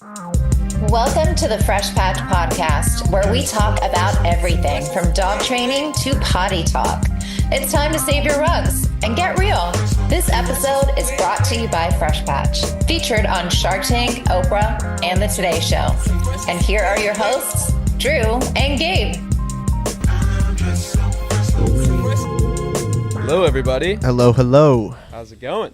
Welcome to the Fresh Patch Podcast, where we talk about everything from dog training to potty talk. It's time to save your rugs and get real. This episode is brought to you by Fresh Patch, featured on Shark Tank, Oprah, and The Today Show. And here are your hosts, Drew and Gabe. Hello, everybody. Hello, hello. How's it going?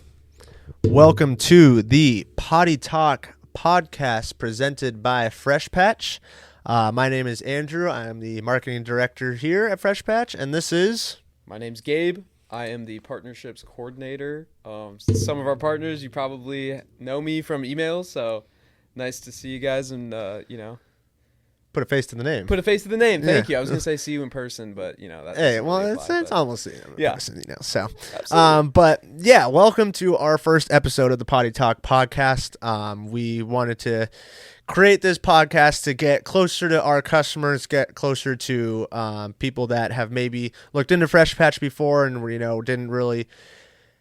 Welcome to the Potty Talk podcast presented by Fresh Patch. My name is Andrew. I am the marketing director here at Fresh Patch, and this is... My name's Gabe. I am the partnerships coordinator. Some of our partners, you probably know me from emails, so nice to see you guys and, Put a face to the name. Put a face to the name. Thank you. I was going to say see you in person, but, that's... Hey, well, it's almost in person, so... Absolutely. But, yeah, welcome to our first episode of the Potty Talk podcast. We wanted to create this podcast to get closer to our customers, get closer to people that have maybe looked into Fresh Patch before and, didn't really...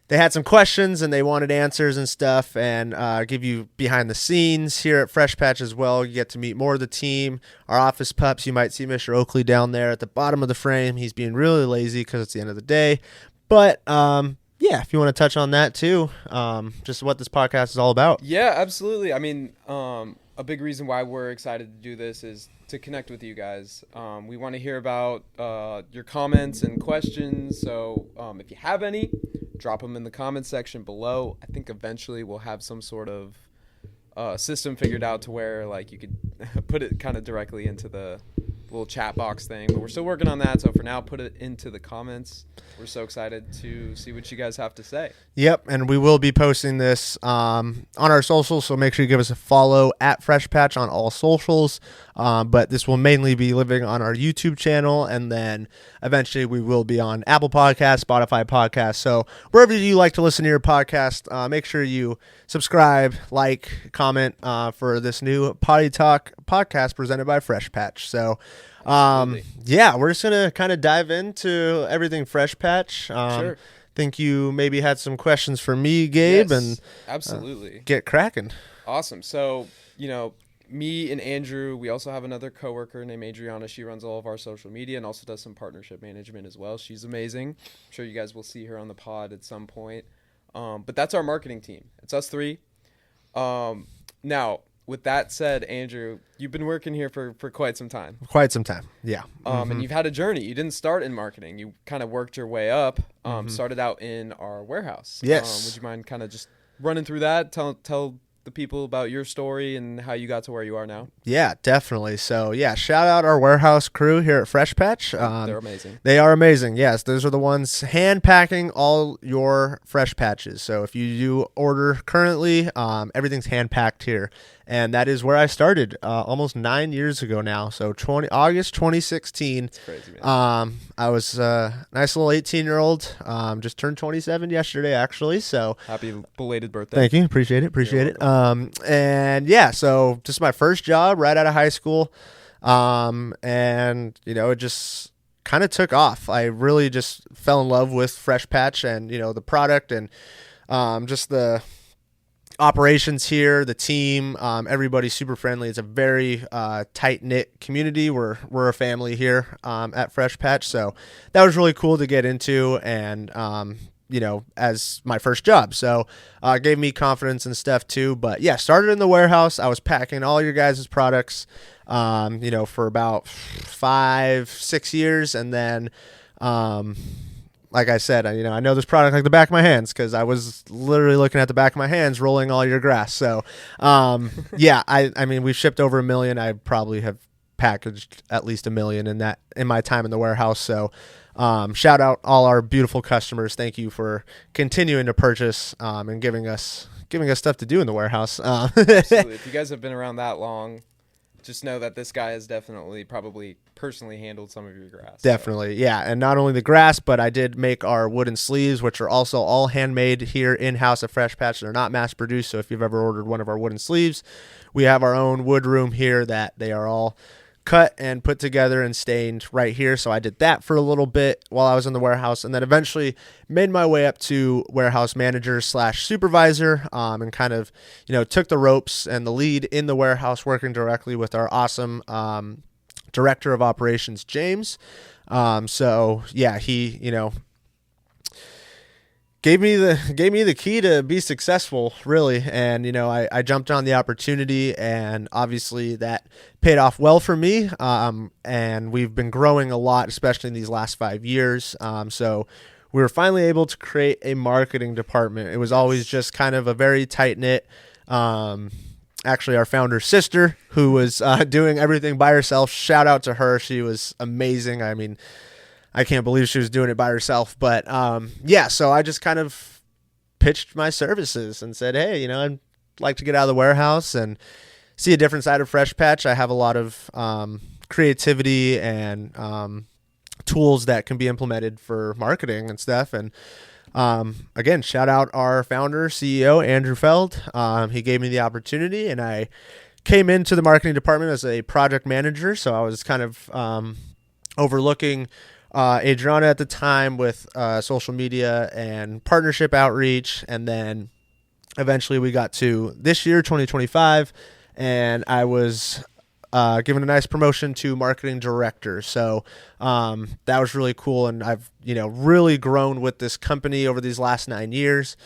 They had some questions and they wanted answers and stuff, and give you behind the scenes here at Fresh Patch as well. You get to meet more of the team, our office pups. You might see Mr. Oakley down there at the bottom of the frame. He's being really lazy because it's the end of the day. But, if you want to touch on that too, just what this podcast is all about. Yeah, absolutely. I mean, a big reason why we're excited to do this is to connect with you guys. We want to hear about your comments and questions. So if you have any, drop them in the comments section below. I think eventually we'll have some sort of system figured out to where like you could put it kind of directly into the little chat box thing, but we're still working on that. So for now, put it into the comments. We're so excited to see what you guys have to say. Yep, and we will be posting this on our socials, so make sure you give us a follow at Fresh Patch on all socials. But this will mainly be living on our YouTube channel, and then eventually we will be on Apple Podcasts, Spotify Podcasts. So wherever you like to listen to your podcast, make sure you subscribe, like, comment for this new Potty Talk podcast presented by Fresh Patch. So we're just going to kind of dive into everything Fresh Patch. Sure. Think you maybe had some questions for me, Gabe, Yes, and absolutely get cracking. Awesome. So, me and Andrew, we also have another coworker named Adriana. She runs all of our social media and also does some partnership management as well. She's amazing. I'm sure you guys will see her on the pod at some point. But that's our marketing team. It's us three. Now, with that said, Andrew, you've been working here for quite some time. Quite some time, yeah. And you've had a journey. You didn't start in marketing. You kind of worked your way up, started out in our warehouse. Yes. Would you mind kind of just running through that? Tell the people about your story and how you got to where you are now. Yeah, definitely. So, shout out our warehouse crew here at Fresh Patch. They're amazing. They are amazing. Yes, those are the ones hand packing all your Fresh Patches. So if you do order currently, everything's hand packed here. And that is where I started almost 9 years ago now. So August 2016. That's crazy, man. I was a nice little 18-year-old. Just turned 27 yesterday, actually. So happy belated birthday. Thank you. Appreciate it. So just my first job right out of high school. It just kind of took off. I really just fell in love with Fresh Patch and, the product and just the operations here, the team, everybody's super friendly. It's a very tight-knit community. We're a family here at Fresh Patch. So that was really cool to get into and, as my first job. So gave me confidence and stuff too. But yeah, started in the warehouse. I was packing all your guys' products, for about 5-6 years. And then, like I said, I know this product like the back of my hands because I was literally looking at the back of my hands rolling all your grass. So, we've shipped over 1 million. I probably have packaged at least 1 million in my time in the warehouse. So, shout out all our beautiful customers. Thank you for continuing to purchase and giving us stuff to do in the warehouse. Absolutely. If you guys have been around that long, just know that this guy has definitely probably personally handled some of your grass. Definitely, yeah. And not only the grass, but I did make our wooden sleeves, which are also all handmade here in-house at Fresh Patch. They're not mass-produced, so if you've ever ordered one of our wooden sleeves, we have our own wood room here that they are all cut and put together and stained right here. So I did that for a little bit while I was in the warehouse, and then eventually made my way up to warehouse manager / supervisor, and kind of, took the ropes and the lead in the warehouse, working directly with our awesome director of operations, James. So yeah, he, gave me the key to be successful, really. And, I jumped on the opportunity, and obviously that paid off well for me. And we've been growing a lot, especially in these last 5 years. So we were finally able to create a marketing department. It was always just kind of a very tight knit, actually our founder's sister, who was doing everything by herself. Shout out to her. She was amazing. I mean, I can't believe she was doing it by herself. But so I just kind of pitched my services and said, hey, I'd like to get out of the warehouse and see a different side of Fresh Patch. I have a lot of creativity and tools that can be implemented for marketing and stuff. And again, shout out our founder, CEO, Andrew Feld. He gave me the opportunity, and I came into the marketing department as a project manager. So I was kind of overlooking Adriana at the time with social media and partnership outreach. And then eventually we got to this year, 2025, and I was given a nice promotion to marketing director. So that was really cool. And I've, really grown with this company over these last 9 years.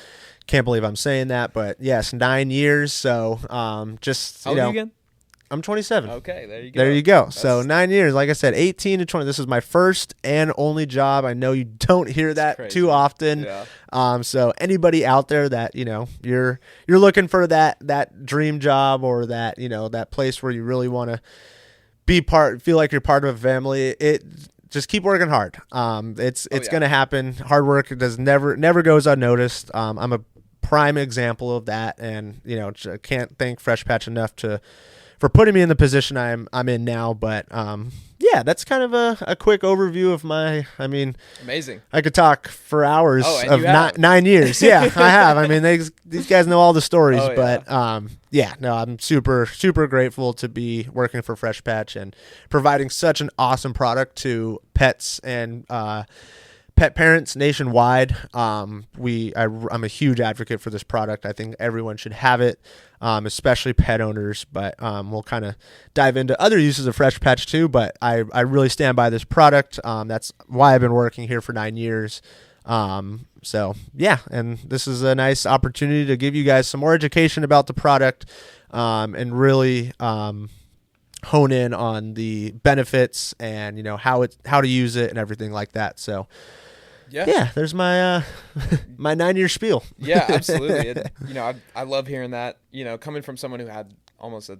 Can't believe I'm saying that, but yes, 9 years. So just, How old are you again? I'm 27. Okay, there you go. There you go. So 9 years, like I said, 18 to 20. This is my first and only job. I know you don't hear that too often. Yeah. So anybody out there that, you're looking for that dream job, or that, that place where you really want to feel like you're part of a family, just keep working hard. It's going to happen. Hard work never goes unnoticed. I'm a prime example of that, and, can't thank Fresh Patch enough for putting me in the position I'm in now. But that's kind of a quick overview of amazing. I could talk for hours of 9 years. Yeah, I have. I mean, these guys know all the stories. But I'm super, super grateful to be working for Fresh Patch and providing such an awesome product to pets and pet parents nationwide. I'm a huge advocate for this product. I think everyone should have it, especially pet owners. But we'll kind of dive into other uses of Fresh Patch too. But I really stand by this product. That's why I've been working here for 9 years. And this is a nice opportunity to give you guys some more education about the product, and really hone in on the benefits and how to use it and everything like that. So there's my my 9-year spiel. Yeah, absolutely. I love hearing that, coming from someone who had almost a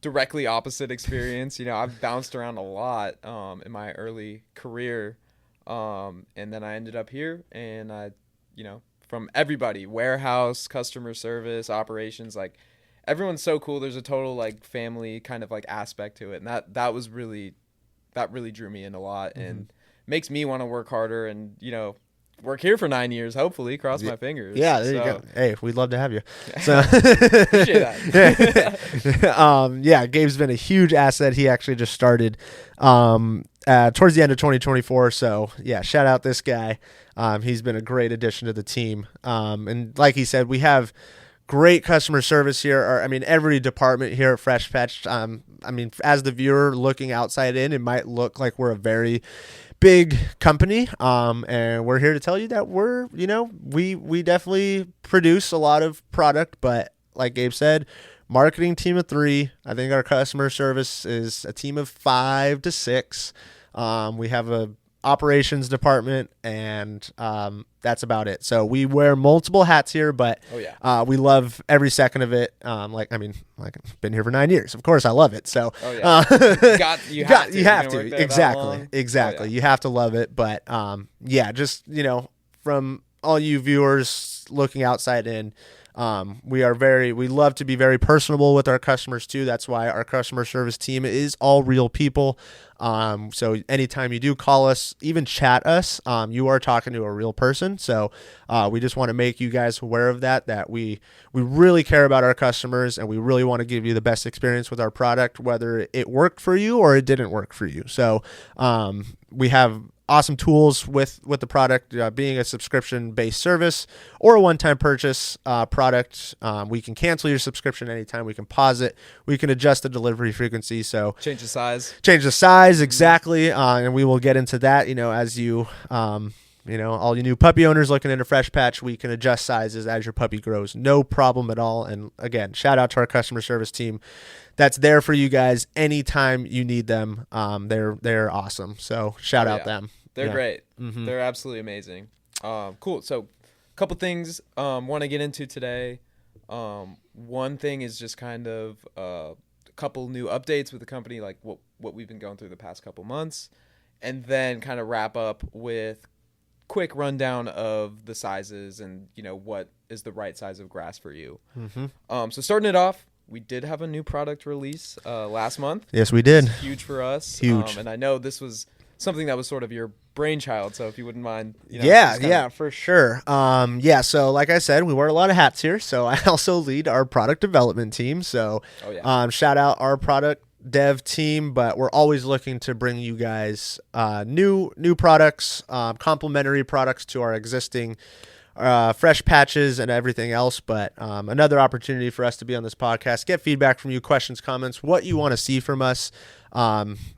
directly opposite experience. I've bounced around a lot in my early career, and then I ended up here, and I from everybody, warehouse, customer service, operations, like everyone's so cool. There's a total like family kind of like aspect to it, and that really drew me in a lot. Mm-hmm. And makes me want to work harder and, work here for 9 years, hopefully. Cross my fingers. Yeah, there you go. Hey, we'd love to have you. So appreciate that. Gabe's been a huge asset. He actually just started towards the end of 2024. So, shout out this guy. He's been a great addition to the team. And like he said, we have great customer service here. Every department here at Fresh Patch. As the viewer looking outside in, it might look like we're a very big company, and we're here to tell you that we definitely produce a lot of product, but like Gabe said, marketing team of 3. I think our customer service is a team of 5 to 6. We have a operations department, and that's about it. So we wear multiple hats here, but we love every second of it. I've been here for 9 years. Of course I love it. So you have to. Exactly. You have to love it. But just, from all you viewers looking outside in, We love to be very personable with our customers too. That's why our customer service team is all real people. So anytime you do call us, even chat us, you are talking to a real person. So we just want to make you guys aware of that we really care about our customers, and we really want to give you the best experience with our product, whether it worked for you or it didn't work for you. So we have awesome tools with the product, being a subscription-based service or a one-time purchase product. We can cancel your subscription anytime. We can pause it. We can adjust the delivery frequency. So Change the size. Exactly. And we will get into that, as you, all you new puppy owners looking into Fresh Patch, we can adjust sizes as your puppy grows. No problem at all. And again, shout out to our customer service team that's there for you guys anytime you need them. They're awesome. So shout out them. They're great. Mm-hmm. They're absolutely amazing. Cool. So a couple things want to get into today. One thing is just kind of a couple new updates with the company, like what we've been going through the past couple months, and then kind of wrap up with quick rundown of the sizes and, what is the right size of grass for you. Mm-hmm. So starting it off, we did have a new product release last month. Yes, we did. It's huge for us. Huge. And I know this was something that was sort of your brainchild, so if you wouldn't mind. For sure. So like I said, we wear a lot of hats here. So I also lead our product development team. So shout out our product dev team, but we're always looking to bring you guys new products, complementary products to our existing fresh patches and everything else. But another opportunity for us to be on this podcast, get feedback from you, questions, comments, what you want to see from us.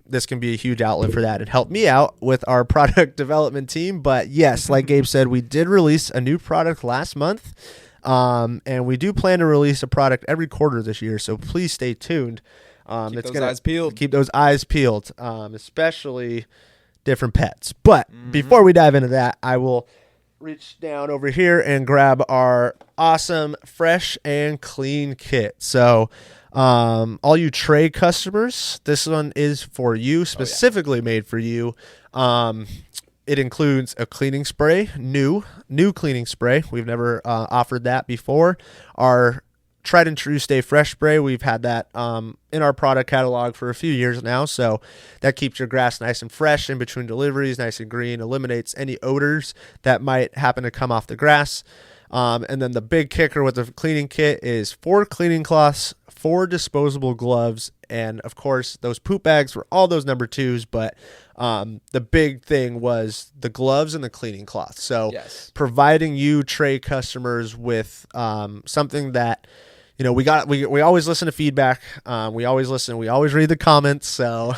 This can be a huge outlet for that and help me out with our product development team. But yes, like Gabe said, we did release a new product last month. And we do plan to release a product every quarter this year. So please stay tuned. Keep those eyes peeled. Keep those eyes peeled, especially different pets. But before we dive into that, I will reach down over here and grab our awesome fresh and clean kit. So all you tray customers, this one is for you, specifically made for you. It includes a cleaning spray, new cleaning spray. We've never offered that before. Our tried and true Stay Fresh spray, we've had that in our product catalog for a few years now. So that keeps your grass nice and fresh in between deliveries, nice and green, eliminates any odors that might happen to come off the grass. And then the big kicker with the cleaning kit is 4 cleaning cloths, 4 disposable gloves, and of course those poop bags for all those number 2s. But the big thing was the gloves and the cleaning cloth. So providing you tray customers with something that, we always listen to feedback. We always listen. We always read the comments. So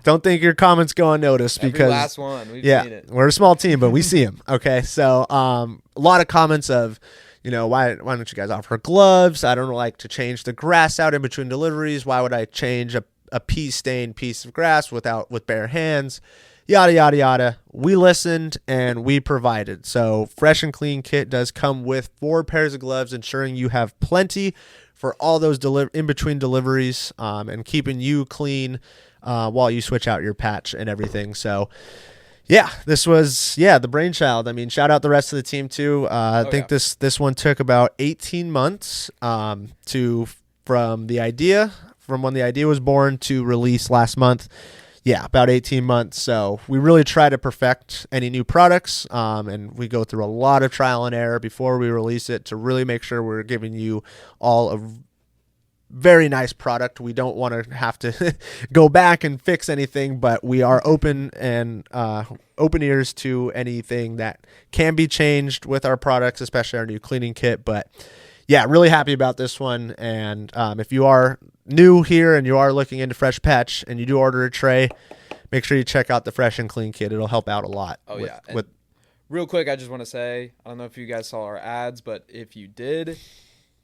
don't think your comments go unnoticed, because every last one we've seen it. We're a small team, but we see them. Okay. So a lot of comments of, why don't you guys offer gloves? I don't like to change the grass out in between deliveries. Why would I change a pea-stained piece of grass with bare hands? Yada, yada, yada. We listened and we provided. So Fresh and Clean Kit does come with 4 pairs of gloves, ensuring you have plenty for all those in between deliveries, and keeping you clean while you switch out your patch and everything. So this was the brainchild. I mean, shout out the rest of the team too. I think this one took about 18 months from when the idea was born to release last month. About 18 months. So we really try to perfect any new products, and we go through a lot of trial and error before we release it to really make sure we're giving you all a very nice product. We don't want to have to go back and fix anything, but we are open ears to anything that can be changed with our products, especially our new cleaning kit. But really happy about this one. And if you are new here and you are looking into Fresh Patch and you do order a tray, make sure you check out the Fresh and Clean Kit. It'll help out a lot. Real quick, I just want to say, I don't know if you guys saw our ads, but if you did,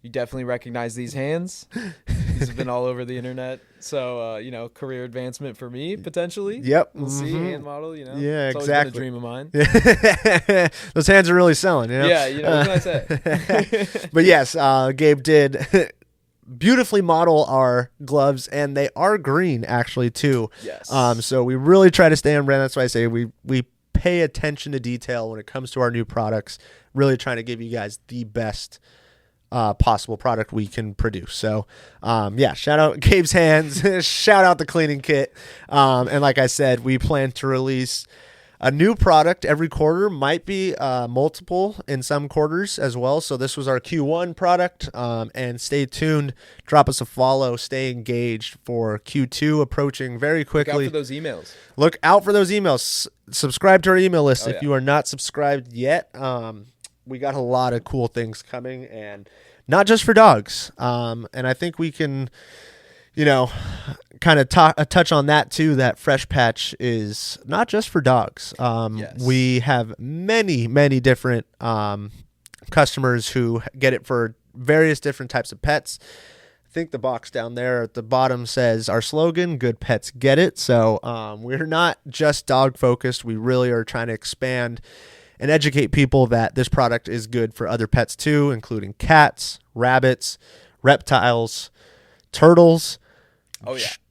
you definitely recognize these hands. These have been all over the internet. So, career advancement for me, potentially. Yep. We'll see. Hand model, Yeah, it's exactly. always been a dream of mine. Those hands are really selling, Yeah, what can I say? But yes, Gabe did beautifully model our gloves, and they are green actually too. Yes. So we really try to stay on brand. That's why I say we pay attention to detail when it comes to our new products, really trying to give you guys the best possible product we can produce. So, shout out Gabe's Hands, shout out the cleaning kit. And like I said, we plan to release a new product every quarter, might be multiple in some quarters as well. So this was our Q1 product, and stay tuned. Drop us a follow. Stay engaged for Q2 approaching very quickly. Look out for those emails. Look out for those emails. Subscribe to our email list if you are not subscribed yet. We got a lot of cool things coming, and not just for dogs. And I think we can, kind of touch on that too, that Fresh Patch is not just for dogs. Yes. We have many different customers who get it for various different types of pets. I think the box down there at the bottom says our slogan, good pets get it. So we're not just dog focused. We really are trying to expand and educate people that this product is good for other pets too, including cats, rabbits, reptiles, turtles,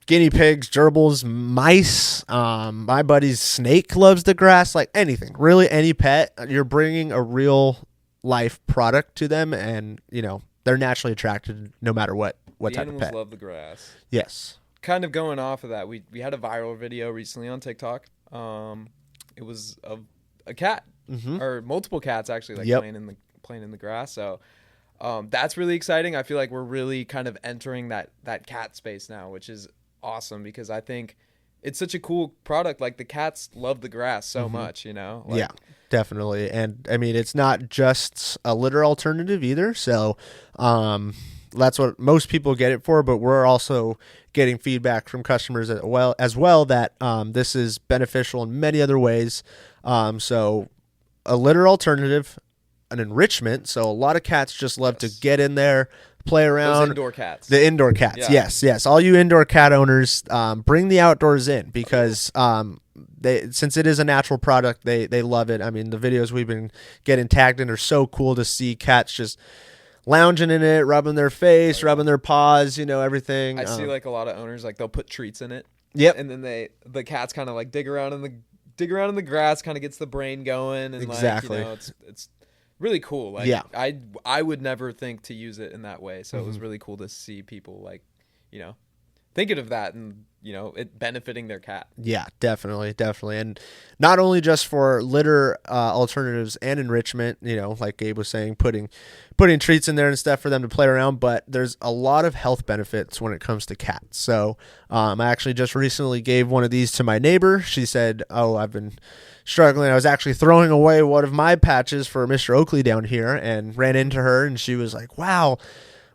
guinea pigs, gerbils, mice. My buddy's snake loves the grass, like anything, really any pet. You're bringing a real life product to them, and they're naturally attracted no matter what type of pet. Animals love the grass. Yes. Kind of going off of that, we had a viral video recently on TikTok. It was of a cat, or multiple cats actually, playing in the grass. So that's really exciting. I feel like we're really kind of entering that cat space now, which is awesome, because I think it's such a cool product. Like, the cats love the grass so much, Yeah, definitely. And I mean, it's not just a litter alternative either. So that's what most people get it for, but we're also getting feedback from customers as well that this is beneficial in many other ways. So a litter alternative, an enrichment. So a lot of cats just love to get in there, play around. Those indoor cats. The indoor cats. Yeah. Yes. All you indoor cat owners, bring the outdoors in, because since it is a natural product, they love it. I mean, the videos we've been getting tagged in are so cool to see cats just lounging in it, rubbing their face, rubbing their paws, everything. I see like a lot of owners, like, they'll put treats in it. Yep. And then the cats kind of like dig around in the grass, kind of gets the brain going, and exactly. It's really cool. Like, yeah. I would never think to use it in that way. So it was really cool to see people, like, thinking of that and, it benefiting their cat. Yeah, definitely. And not only just for litter alternatives and enrichment, like Gabe was saying, putting treats in there and stuff for them to play around, but there's a lot of health benefits when it comes to cats. So I actually just recently gave one of these to my neighbor. She said, I've been struggling. I was actually throwing away one of my patches for Mr. Oakley down here, and ran into her, and she was like, wow,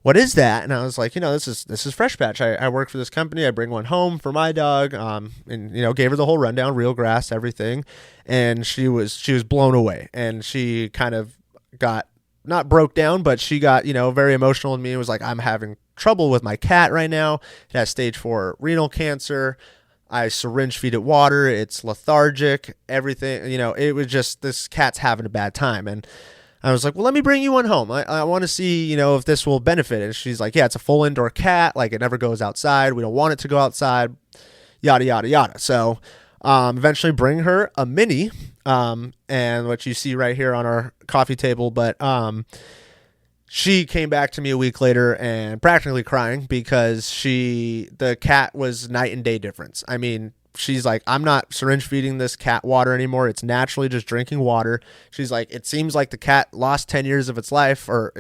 what is that? And I was like, this is Fresh Patch. I work for this company. I bring one home for my dog. And gave her the whole rundown, real grass, everything. And she was blown away, and she kind of got, not broke down, but she got, very emotional with me. It was like, I'm having trouble with my cat right now. It has stage 4 renal cancer. I syringe feed it water. It's lethargic, everything. It was just, this cat's having a bad time. And I was like, well, let me bring you one home. I want to see, if this will benefit. And she's like, yeah, it's a full indoor cat. Like, it never goes outside. We don't want it to go outside, yada, yada, yada. So eventually bring her a mini, and what you see right here on our coffee table. But she came back to me a week later and practically crying, because the cat was night and day difference. I mean, she's like, I'm not syringe feeding this cat water anymore. It's naturally just drinking water. She's like, it seems like the cat lost 10 years of its life, or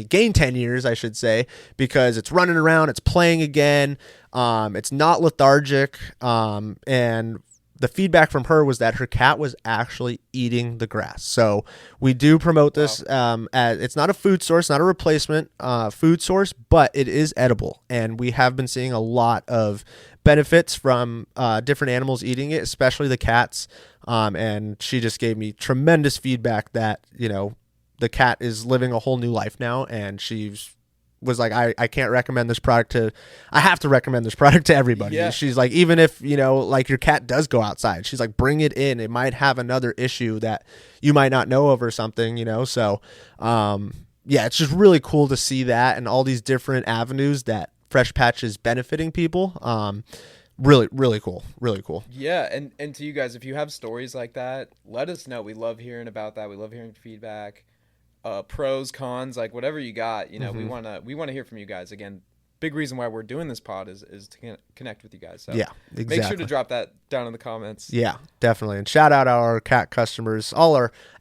gained 10 years, I should say, because it's running around, it's playing again. It's not lethargic. And the feedback from her was that her cat was actually eating the grass. So we do promote this as, it's not a food source, not a replacement food source, but it is edible. And we have been seeing a lot of benefits from different animals eating it, especially the cats. And she just gave me tremendous feedback that, the cat is living a whole new life now. And she's was like, I can't recommend this product I have to recommend this product to everybody. Yeah. She's like, even if, like, your cat does go outside, she's like, bring it in. It might have another issue that you might not know of or something, So, it's just really cool to see that, and all these different avenues that Fresh Patch is benefiting people. Really, really cool. Really cool. Yeah. And to you guys, if you have stories like that, let us know. We love hearing about that. We love hearing feedback. pros, cons, like whatever you got, you know, Mm-hmm. we want to hear from you guys. Again, big reason why we're doing this pod is to connect with you guys. So Yeah, exactly. make sure to drop that down in the comments. Yeah, definitely. And shout out our cat customers,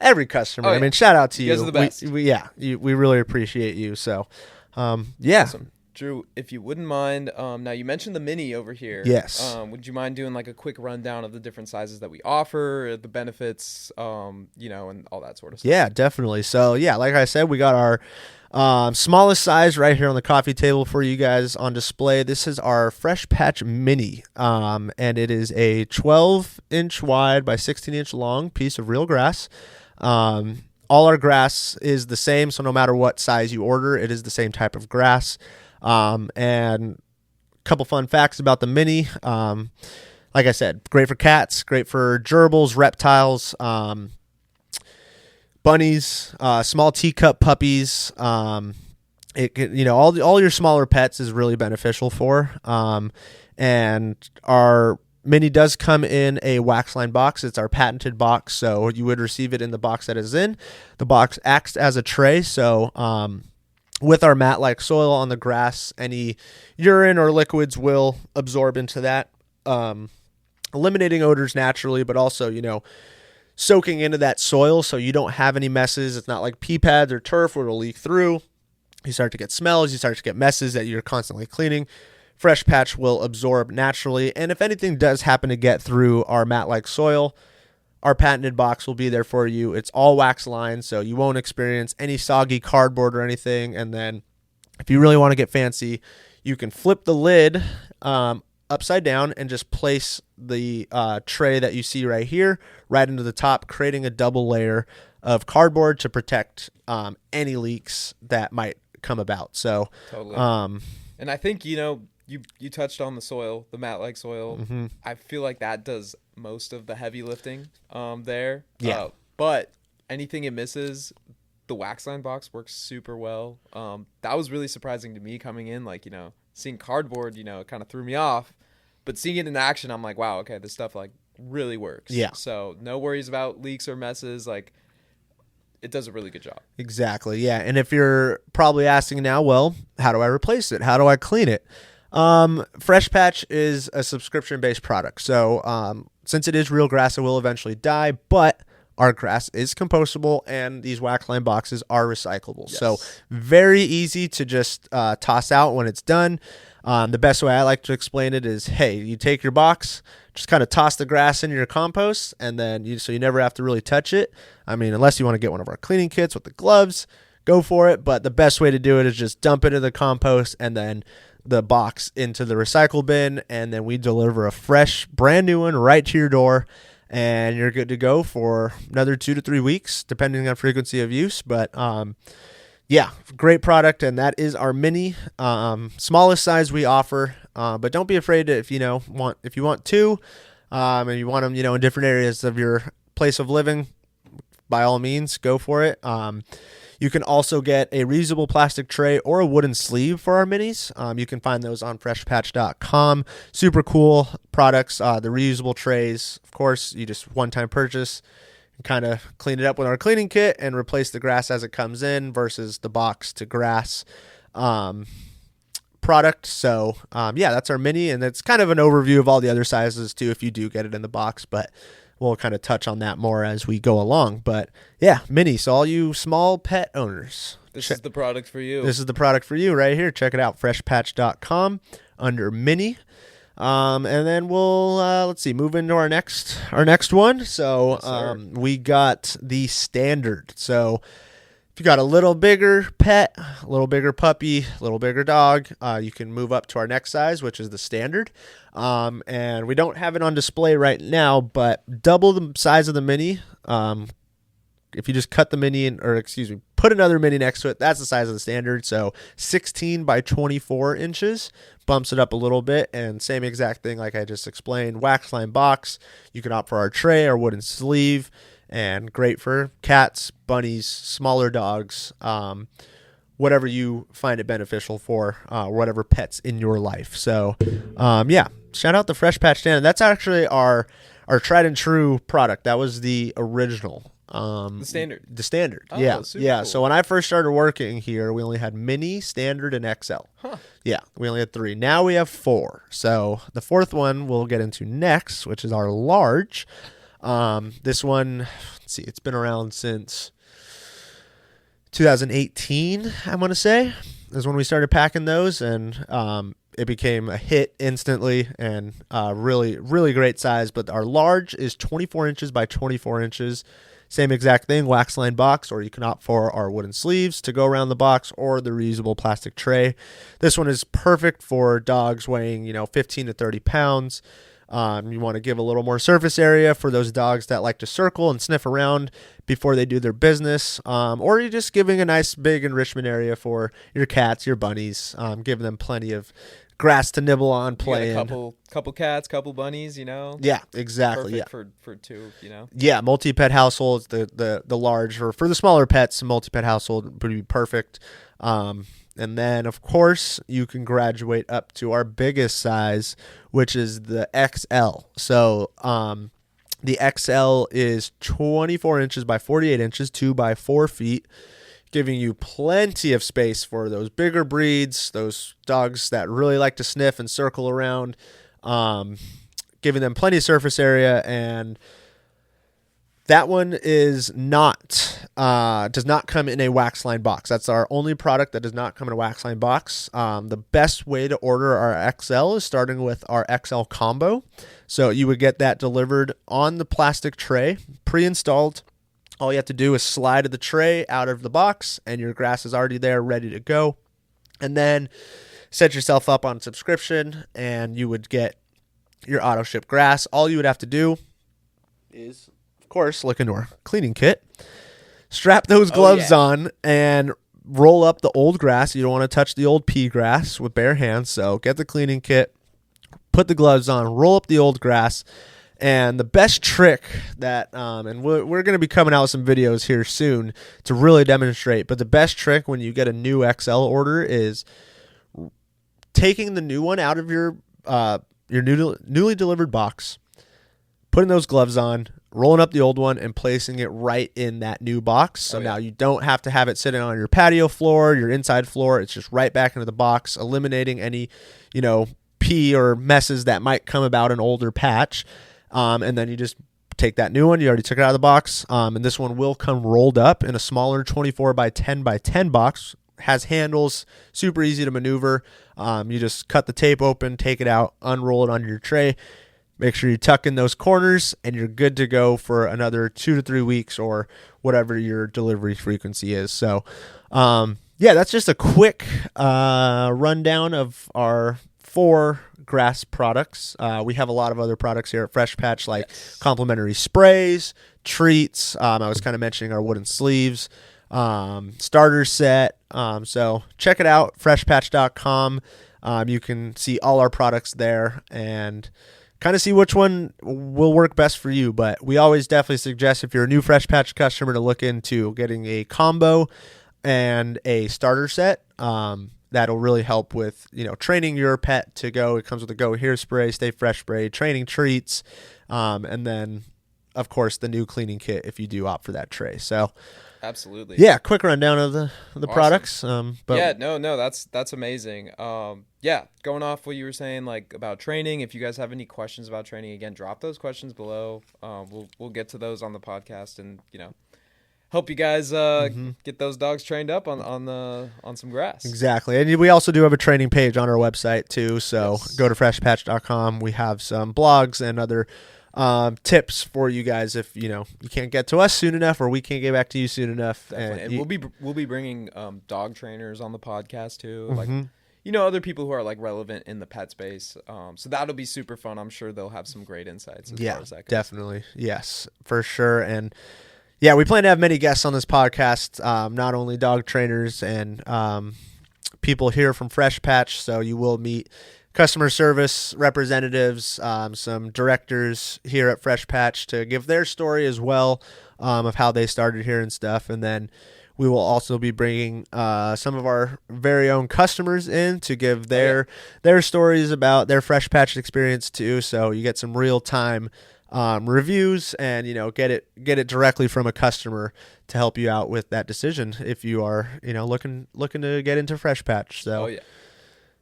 every customer. Oh, I yeah. mean, shout out to you. You guys are the best. We really appreciate you. So, yeah. Awesome. Drew, if you wouldn't mind, now you mentioned the mini over here. Yes. Would you mind doing like a quick rundown of the different sizes that we offer, the benefits, you know, and all that sort of stuff? Yeah, definitely. So, yeah, like I said, we got our smallest size right here on the coffee table for you guys on display. This is our Fresh Patch Mini, and it is a 12-inch wide by 16-inch long piece of real grass. All our grass is the same, so no matter what size you order, it is the same type of grass. And a couple fun facts about the Mini. Like I said, great for cats, great for gerbils, reptiles, bunnies, small teacup puppies. It can, you know, all your smaller pets is really beneficial for. And our Mini does come in a wax line box. It's our patented box, so you would receive it in the box that is in. The box acts as a tray, so with our mat-like soil on the grass, any urine or liquids will absorb into that, eliminating odors naturally, but also, you know, soaking into that soil so you don't have any messes. It's not like pee pads or turf where it'll leak through. You start to get smells, you start to get messes that you're constantly cleaning. Fresh Patch will absorb naturally, and if anything does happen to get through our mat-like soil, our patented box will be there for you. It's all wax lined, so you won't experience any soggy cardboard or anything. And then if you really want to get fancy, you can flip the lid upside down and just place the tray that you see right here right into the top, creating a double layer of cardboard to protect any leaks that might come about. So Totally. And I think, you know, you touched on the soil, the mat-like soil. Mm-hmm. I feel like that does most of the heavy lifting there. Yeah. But anything it misses, the wax line box works super well. That was really surprising to me coming in. Like, you know, seeing cardboard, you know, it kind of threw me off. But seeing it in action, I'm like, wow, okay, this stuff like really works. Yeah. So no worries about leaks or messes. Like, it does a really good job. Exactly, yeah. And if you're probably asking now, well, how do I replace it? How do I clean it? Fresh Patch is a subscription-based product. So since it is real grass, it will eventually die, but our grass is compostable and these wax line boxes are recyclable. Yes. So very easy to just toss out when it's done. The best way I like to explain it is, hey, you take your box, just kind of toss the grass in your compost, and then so you never have to really touch it. I mean, unless you want to get one of our cleaning kits with the gloves, go for it. But the best way to do it is just dump it in the compost and then the box into the recycle bin, and then we deliver a fresh, brand new one right to your door, and you're good to go for another 2 to 3 weeks, depending on frequency of use. But yeah, great product, and that is our Mini, smallest size we offer. But don't be afraid to, if you want two, and you want them, in different areas of your place of living, by all means, go for it. You can also get a reusable plastic tray or a wooden sleeve for our Minis. You can find those on freshpatch.com. Super cool products. The reusable trays, of course, you just one-time purchase and kind of clean it up with our cleaning kit and replace the grass as it comes in versus the box to grass product. So, yeah, that's our Mini, and that's kind of an overview of all the other sizes too if you do get it in the box, but we'll kind of touch on that more as we go along. But yeah, Mini. So all you small pet owners, this is the product for you. This is the product for you right here. Check it out, freshpatch.com under Mini. And then we'll let's see, move into our next one. So Yes, we got the standard. So if you got a little bigger pet, a little bigger puppy, a little bigger dog, you can move up to our next size, which is the standard. And we don't have it on display right now, but double the size of the Mini. If you just cut the Mini put another Mini next to it, that's the size of the standard. So 16 by 24 inches bumps it up a little bit, and same exact thing like I just explained, wax line box. You can opt for our tray, our wooden sleeve, and great for cats, bunnies, smaller dogs, whatever you find it beneficial for, whatever pets in your life. So, yeah, shout out the Fresh Patch Standard. That's actually our tried and true product. That was the original The standard. Oh, yeah. super Yeah. cool. So when I first started working here, we only had mini, standard, and XL. Huh. Yeah. We only had 3. Now we have 4. So the 4th one we'll get into next, which is our large. This one, let's see, it's been around since 2018, I want to say, is when we started packing those, and it became a hit instantly, and really, really great size. But our large is 24 inches by 24 inches. Same exact thing, wax line box, or you can opt for our wooden sleeves to go around the box, or the reusable plastic tray. This one is perfect for dogs weighing, 15 to 30 pounds. You want to give a little more surface area for those dogs that like to circle and sniff around before they do their business, or you're just giving a nice big enrichment area for your cats, your bunnies, giving them plenty of grass to nibble on, play in. Couple cats, couple bunnies, Yeah, exactly. Perfect for 2, Yeah, multi-pet households, the large, or for the smaller pets, multi-pet household would be perfect. And then, of course, you can graduate up to our biggest size, which is the XL. So the XL is 24 inches by 48 inches, 2 by 4 feet, giving you plenty of space for those bigger breeds, those dogs that really like to sniff and circle around, giving them plenty of surface area. And that one is does not come in a wax line box. That's our only product that does not come in a wax line box. The best way to order our XL is starting with our XL combo. So you would get that delivered on the plastic tray, pre-installed. All you have to do is slide the tray out of the box, and your grass is already there, ready to go. And then set yourself up on subscription, and you would get your auto ship grass. All you would have to do is, of course, look into our cleaning kit, strap those gloves on, and roll up the old grass. You don't want to touch the old pea grass with bare hands, so get the cleaning kit, put the gloves on, roll up the old grass. And the best trick that, and we're going to be coming out with some videos here soon to really demonstrate, but the best trick when you get a new XL order is taking the new one out of your newly delivered box, putting those gloves on, rolling up the old one, and placing it right in that new box. So now you don't have to have it sitting on your patio floor, your inside floor. It's just right back into the box, eliminating any, pee or messes that might come about an older patch. And then you just take that new one. You already took it out of the box. And this one will come rolled up in a smaller 24 by 10 by 10 box. Has handles, super easy to maneuver. You just cut the tape open, take it out, unroll it on your tray. Make sure you tuck in those corners, and you're good to go for another 2 to 3 weeks or whatever your delivery frequency is. So, that's just a quick rundown of our 4 grass products. We have a lot of other products here at Fresh Patch, like complimentary sprays, treats. I was kind of mentioning our wooden sleeves, starter set. So check it out, freshpatch.com. You can see all our products there and kind of see which one will work best for you. But we always definitely suggest, if you're a new Fresh Patch customer, to look into getting a combo and a starter set. That'll really help with, training your pet to go. It comes with a Go Here spray, Stay Fresh spray, training treats, and then, of course, the new cleaning kit if you do opt for that tray. So, absolutely, quick rundown of the awesome products. That's amazing. Going off what you were saying, like about training. If you guys have any questions about training, again, drop those questions below. We'll get to those on the podcast, and help you guys get those dogs trained up on some grass. Exactly. And we also do have a training page on our website too. So go to freshpatch.com. We have some blogs and other tips for you guys if you can't get to us soon enough, or we can't get back to you soon enough. And we'll be bringing dog trainers on the podcast too. Like other people who are like relevant in the pet space. So that'll be super fun. I'm sure they'll have some great insights as far as that goes. Definitely. Yes, for sure. And yeah, we plan to have many guests on this podcast, not only dog trainers and people here from Fresh Patch. So you will meet customer service representatives, some directors here at Fresh Patch to give their story as well, of how they started here and stuff. And then we will also be bringing some of our very own customers in to give their stories about their Fresh Patch experience too. So you get some real time reviews and, get it directly from a customer to help you out with that decision if you are, looking to get into Fresh Patch. So, oh yeah.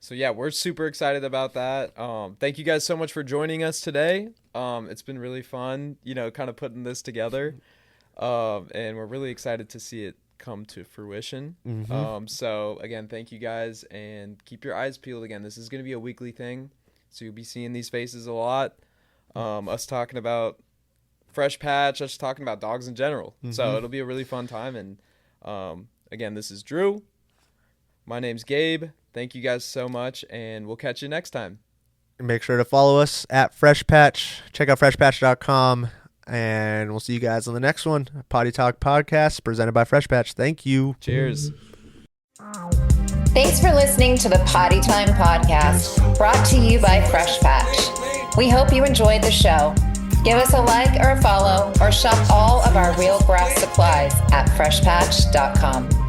So yeah, we're super excited about that. Thank you guys so much for joining us today. It's been really fun, kind of putting this together. And we're really excited to see it come to fruition. So again, thank you guys, and keep your eyes peeled. Again, this is going to be a weekly thing, so you'll be seeing these faces a lot. Us talking about Fresh Patch, us talking about dogs in general. So it'll be a really fun time. And again, this is Drew. My name's Gabe. Thank you guys so much, and we'll catch you next time. Make sure to follow us at Fresh Patch. Check out freshpatch.com, and we'll see you guys on the next one. Potty Talk podcast presented by Fresh Patch. Thank you. Cheers. Thanks for listening to the Potty Time podcast, brought to you by Fresh Patch. We hope you enjoyed the show. Give us a like or a follow, or shop all of our real grass supplies at freshpatch.com.